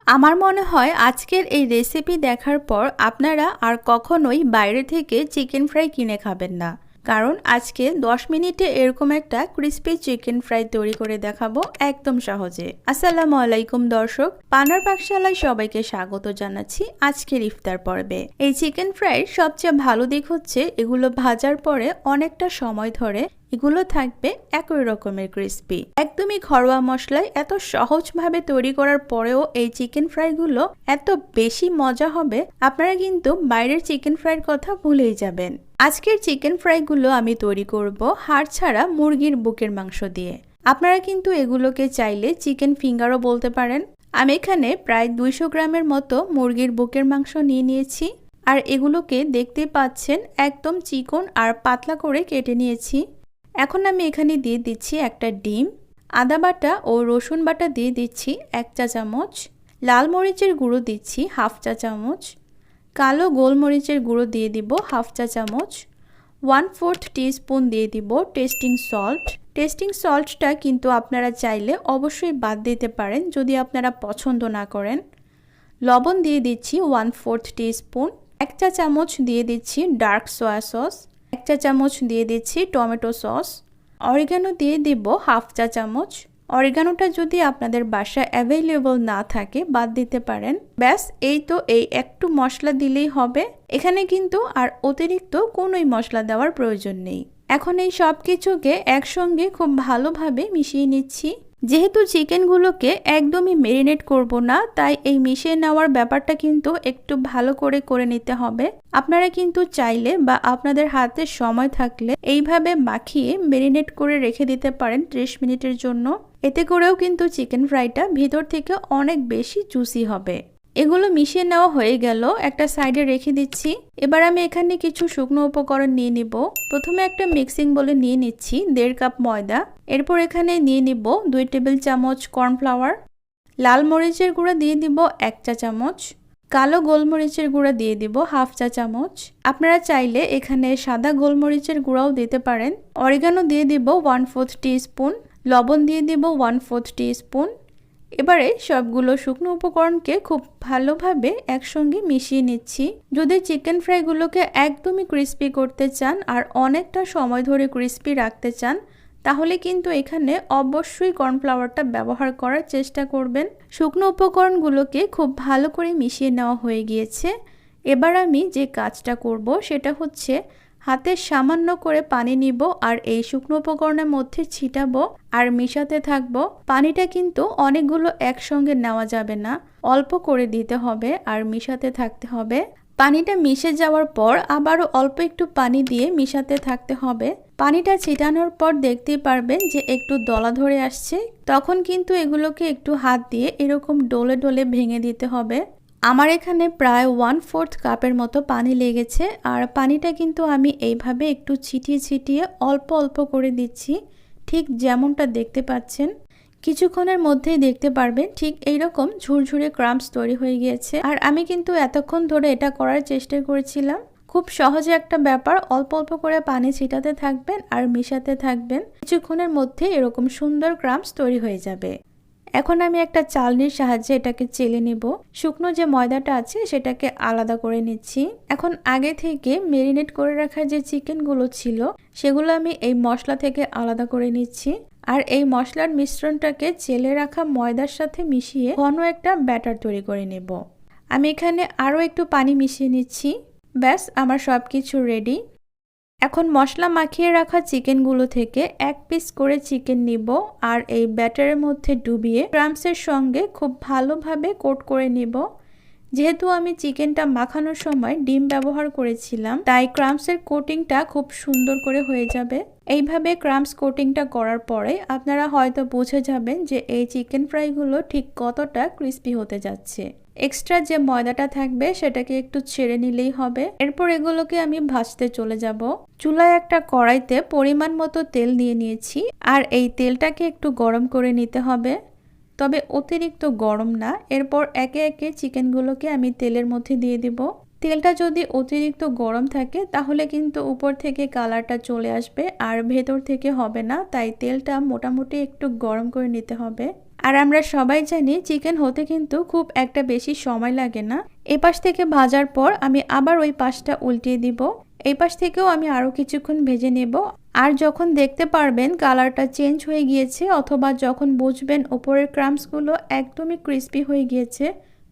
আমার মনে হয় আজকের এই রেসিপি দেখার পর আপনারা আর কখনোই বাইরে থেকে চিকেন ফ্রাই কিনে খাবেন না। কারণ আজকে 10 মিনিটে এরকম একটা ক্রিস্পি চিকেন ফ্রাই তৈরি করে দেখাবো একদম সহজে। আসসালামু আলাইকুম দর্শক, পানার পাকশালায় সবাইকে স্বাগত জানাচ্ছি আজকের ইফতার পর্বে। এই চিকেন ফ্রাইয়ের সবচেয়ে ভালো দিক হচ্ছে এগুলো ভাজার পরে অনেকটা সময় ধরে এগুলো থাকবে একই রকমের ক্রিস্পি। একদমই ঘরোয়া মশলায় এত সহজভাবে তৈরি করার পরেও এই চিকেন ফ্রাইগুলো এত বেশি মজা হবে, আপনারা কিন্তু বাইরের চিকেন ফ্রাইয়ের কথা ভুলেই যাবেন। আজকের চিকেন ফ্রাইগুলো আমি তৈরি করব হাড় ছাড়া মুরগির বুকের মাংস দিয়ে। আপনারা কিন্তু এগুলোকে চাইলে চিকেন ফিঙ্গারও বলতে পারেন। আমি এখানে প্রায় 200 গ্রামের মতো মুরগির বুকের মাংস নিয়েছি, আর এগুলোকে দেখতে পাচ্ছেন একদম চিকন আর পাতলা করে কেটে নিয়েছি। এখন আমি এখানে দিয়ে দিচ্ছি একটা ডিম, আদা বাটা ও রসুন বাটা দিয়ে দিচ্ছি 1 চা চামচ, লাল মরিচের গুঁড়ো দিচ্ছি 1/2 চা চামচ, কালো গোলমরিচের গুঁড়ো দিয়ে দিব 1/2 চা চামচ, 1/4 টিস্পুন দিয়ে দিব টেস্টিং সল্ট। টেস্টিং সল্টটা কিন্তু আপনারা চাইলে অবশ্যই বাদ দিতে পারেন যদি আপনারা পছন্দ না করেন। লবণ দিয়ে দিচ্ছি 1/4 টিস্পুন, 1 চা চামচ দিয়ে দিচ্ছি ডার্ক সয়া সস, 1 চা চামচ দিয়ে দিচ্ছি টমেটো সস, অরিগানো দিয়ে দিব 1/2 চা চামচ। অরিগানোটা যদি আপনাদের বাসায় অ্যাভেলেবল না থাকে বাদ দিতে পারেন। ব্যাস, এই তো, এই একটু মশলা দিলেই হবে। এখানে কিন্তু আর অতিরিক্ত কোনোই মশলা দেওয়ার প্রয়োজন নেই। এখন এই সব কিছুকে একসঙ্গে খুব ভালোভাবে মিশিয়ে নিচ্ছি। যেহেতু চিকেনগুলোকে একদমই মেরিনেট করব না, তাই এই মিশিয়ে নেওয়ার ব্যাপারটা কিন্তু একটু ভালো করে নিতে হবে। আপনারা কিন্তু চাইলে বা আপনাদের হাতে সময় থাকলে এইভাবে মাখিয়ে মেরিনেট করে রেখে দিতে পারেন 30 মিনিটের জন্য। এতে করেও কিন্তু চিকেন ফ্রাইটা ভিতর থেকে অনেক বেশি জুসি হবে। এগুলো মিশিয়ে নেওয়া হয়ে গেল, একটা সাইডে রেখে দিচ্ছি। এবার আমি এখানে কিছু শুকনো উপকরণ নিয়ে নিব। প্রথমে একটা মিক্সিং বলে নিয়ে নিচ্ছি 1.5 কাপ ময়দা। এরপর এখানে নিয়ে নিব 2 টেবিল চামচ কর্নফ্লাওয়ার, লাল মরিচের গুঁড়া দিয়ে দিব 1 চা চামচ, কালো গোলমরিচের গুঁড়া দিয়ে দিব 1/2 চা চামচ। আপনারা চাইলে এখানে সাদা গোলমরিচের গুঁড়াও দিতে পারেন। অরিগানো দিয়ে দিব 1/4 টিস্পুন, লবণ দিয়ে দিব 1/4 টিস্পুন। এবারে সবগুলো শুকনো উপকরণকে খুব ভালোভাবে একসঙ্গে মিশিয়ে নিচ্ছি। যদি চিকেন ফ্রাইগুলোকে একদমই ক্রিস্পি করতে চান আর অনেকটা সময় ধরে ক্রিস্পি রাখতে চান, তাহলে কিন্তু এখানে অবশ্যই কর্নফ্লাওয়ারটা ব্যবহার করার চেষ্টা করবেন। শুকনো উপকরণগুলোকে খুব ভালো করে মিশিয়ে নেওয়া হয়ে গিয়েছে। এবার আমি যে কাজটা করব সেটা হচ্ছে হাতে সামান্য করে পানি নিব আর এই শুকনো উপকরণের মধ্যে ছিটাবো আর মিশাতে থাকবো। পানিটা কিন্তু অনেকগুলো একসঙ্গে নেওয়া যাবে না, অল্প করে দিতে হবে আর মিশাতে থাকতে হবে। পানিটা মিশে যাওয়ার পর আবারও অল্প একটু পানি দিয়ে মিশাতে থাকতে হবে। পানিটা ছিটানোর পর দেখতেই পারবেন যে একটু দলা ধরে আসছে, তখন কিন্তু এগুলোকে একটু হাত দিয়ে এরকম ডলে ডলে ভেঙে দিতে হবে। আমার এখানে প্রায় 1/4 কাপের মতো পানি লেগেছে, আর পানিটা কিন্তু আমি এইভাবে একটু ছিটিয়ে ছিটিয়ে অল্প অল্প করে দিচ্ছি, ঠিক যেমনটা দেখতে পাচ্ছেন। কিছুক্ষণের মধ্যেই দেখতে পারবেন ঠিক এইরকম ঝুরঝুরে ক্রাম্বস তৈরি হয়ে গিয়েছে। আর আমি কিন্তু এতক্ষণ ধরে এটা করার চেষ্টা করেছিলাম। খুব সহজে একটা ব্যাপার, অল্প অল্প করে পানি ছিটাতে থাকবেন আর মিশাতে থাকবেন, কিছুক্ষণের মধ্যে এরকম সুন্দর ক্রাম্বস তৈরি হয়ে যাবে। এখন আমি একটা চালনির সাহায্যে এটাকে চেলে নেব। শুকনো যে ময়দাটা আছে সেটাকে আলাদা করে নিচ্ছি। এখন আগে থেকে মেরিনেট করে রাখা যে চিকেনগুলো ছিল সেগুলো আমি এই মশলা থেকে আলাদা করে নিচ্ছি, আর এই মশলার মিশ্রণটাকে চেলে রাখা ময়দার সাথে মিশিয়ে ঘন একটা ব্যাটার তৈরি করে নেব। আমি এখানে আরও একটু পানি মিশিয়ে নিচ্ছি। ব্যাস, আমার সব কিছু রেডি। এখন মশলা মাখিয়ে রাখা চিকেনগুলো থেকে 1 পিস করে চিকেন নিব আর এই ব্যাটারের মধ্যে ডুবিয়ে ক্রাম্বসের সঙ্গে খুব ভালোভাবে কোট করে নিব। যেহেতু আমি চিকেনটা মাখানোর সময় ডিম ব্যবহার করেছিলাম, তাই ক্রাম্বসের কোটিংটা খুব সুন্দর করে হয়ে যাবে। এইভাবে ক্রাম্বস কোটিংটা করার পরে আপনারা হয়তো বুঝে যাবেন যে এই চিকেন ফ্রাইগুলো ঠিক কতটা ক্রিস্পি হতে যাচ্ছে। এক্সট্রা যে ময়দাটা থাকবে সেটাকে একটু ছেড়ে নিলেই হবে। এরপর এগুলোকে আমি ভাজতে চলে যাব। চুলায় একটা কড়াইতে পরিমাণ মতো তেল দিয়ে নিয়েছি, আর এই তেলটাকে একটু গরম করে নিতে হবে, তবে অতিরিক্ত গরম না। এরপর একে একে চিকেনগুলোকে আমি তেলের মধ্যে দিয়ে দিব। তেলটা যদি অতিরিক্ত গরম থাকে তাহলে কিন্তু উপর থেকে কালারটা চলে আসবে আর ভেতর থেকে হবে না, তাই তেলটা মোটামুটি একটু গরম করে নিতে হবে। আর আমরা সবাই জানি চিকেন হতে কিন্তু খুব একটা বেশি সময় লাগে না। এই পাশ থেকে ভাজার পর আমি আবার ওই পাশটা উল্টিয়ে দিব। এই পাশ থেকেও আমি আরও কিছুক্ষণ ভেজে নেব। আর যখন দেখতে পারবেন কালারটা চেঞ্জ হয়ে গিয়েছে অথবা যখন বুঝবেন উপরের ক্রাম্বসগুলো একদমই ক্রিস্পি হয়ে গিয়েছে,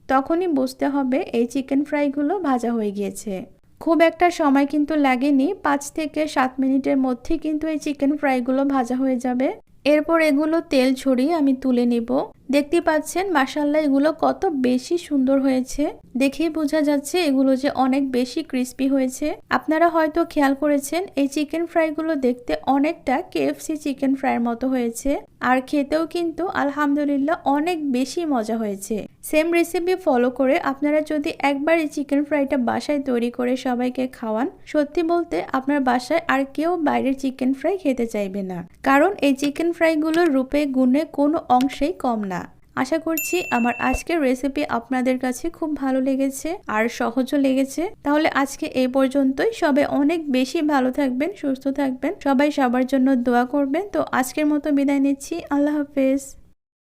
তখনই বুঝতে হবে এই চিকেন ফ্রাইগুলো ভাজা হয়ে গিয়েছে। খুব একটা সময় কিন্তু লাগেনি, 5 থেকে 7 মিনিটের মধ্যে কিন্তু এই চিকেন ফ্রাইগুলো ভাজা হয়ে যাবে। এরপর এগুলো তেল ছড়িয়ে আমি তুলে নিব। দেখতে পাচ্ছেন মাশাআল্লাহ এগুলো কত বেশি সুন্দর হয়েছে, দেখেই বোঝা যাচ্ছে এগুলো যে অনেক বেশি ক্রিস্পি হয়েছে। আপনারা হয়তো খেয়াল করেছেন এই চিকেন ফ্রাইগুলো দেখতে অনেকটা কেএফসি চিকেন ফ্রাইয়ের মতো হয়েছে, আর খেতেও কিন্তু আলহামদুলিল্লাহ অনেক বেশি মজা হয়েছে। সেম রেসিপি ফলো করে আপনারা যদি একবার এই চিকেন ফ্রাইটা বাসায় তৈরি করে সবাইকে খাওয়ান, সত্যি বলতে আপনার বাসায় আর কেউ বাইরের চিকেন ফ্রাই খেতে চাইবে না, কারণ এই চিকেন ফ্রাইগুলোর রূপে গুণে কোনো অংশেই কম না। আশা করছি আমার আজকের রেসিপি আপনাদের কাছে খুব ভালো লেগেছে আর সহজও লেগেছে। তাহলে আজকে এই পর্যন্তই। সবাই অনেক বেশি ভালো থাকবেন, সুস্থ থাকবেন, সবাই সবার জন্য দোয়া করবেন। তো আজকের মতো বিদায় নিচ্ছি। আল্লাহ হাফেজ।